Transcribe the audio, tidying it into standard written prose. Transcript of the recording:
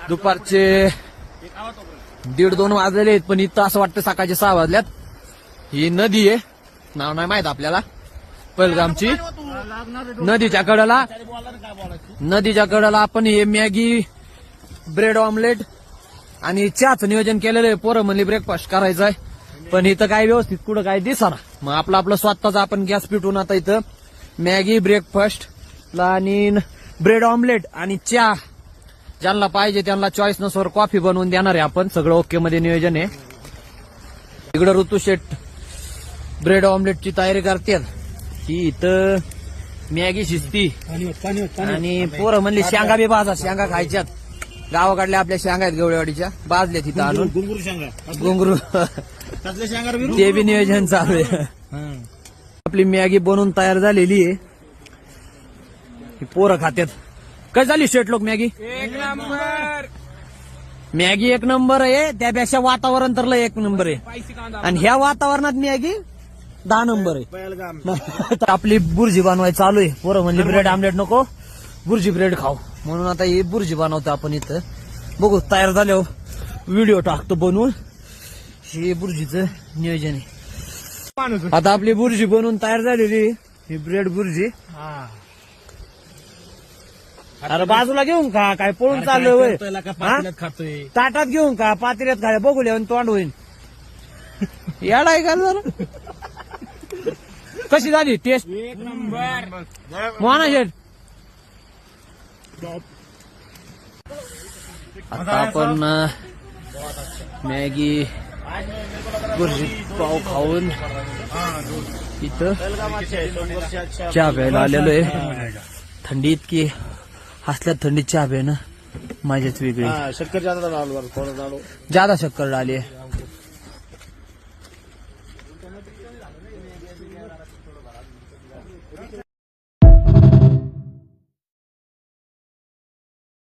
दुपारचे 1:30-2 वाजलेले आहेत, पण इथं असं वाटतं सकाळचे 6 वाजल्यात. ही नदी आहे, नाव नाही माहित आपल्याला, पहलगामची. नदीच्या कडेला आपण हे मॅगी, ब्रेड ऑमलेट आणि चहाचं नियोजन केलेलं आहे. पोरं म्हणली ब्रेकफास्ट करायचा आहे, पण इथं काय व्यवस्थित कुठं काय दिसना. मग आपलं स्वतःच आपण गॅस पिटून आता इथं मॅगी, ब्रेकफास्ट आणि ब्रेड ऑमलेट आणि चहा ज्यांना पाहिजे त्यांना चॉईस नुसार कॉफी बनवून देणार आहे आपण. सगळं ओके मध्ये नियोजन आहे. इकडं ऋतू शेट ब्रेड ऑमलेटची तयारी करतात. ही इथं मॅगी शिजती आणि पोरं म्हणली शेंगा बी भाजा, शेंगा खायच्यात. गावाकडल्या आपल्या शेंगा आहेत गवळेवाडीच्या, भाजल्या तिथं आणून घुंगरू ते बी नियोजन चालू आहे. आपली मॅगी बनवून तयार झालेली आहे. पोरं खात्यात. काय झाली शेट लोक मॅगी? 1 नंबर. मॅगी 1 नंबर आहे, त्यापेक्षा वातावरण तर लय 1 नंबर आहे. आणि ह्या वातावरणात मॅगी 10 नंबर आहे. आपली बुर्जी बनवायची चालू आहे. पोरं म्हणली ब्रेड ऑमलेट नको, बुर्जी ब्रेड खाऊ, म्हणून आता ही बुर्जी बनवतो आपण इथं. बघू तयार झाल्यावर व्हिडिओ टाकतो बनवून. हे बुर्जीचं नियोजन आहे. आता आपली बुर्जी बनवून तयार झालेली, ही ब्रेड बुर्जी. अरे बाजूला घेऊन का, काय पळून चाललोय वय? खातोय ताटात घेऊन का, पातेल्यात खाय, बघू लिहून तोंड होईल. याडा आहे का जरा? कशी झाली टेस्ट? 1 नंबर. मोहना शेठ, आता आपण मॅगी, बुर्जी पाव खाऊन इथं चहा प्यायला आलेलो आहे. थंडी इतकी हसल्यात, थंडीत चहा प्यायनं मजाच वेगळी. शक्कर जादा ज्यादा शक्कर डाली है.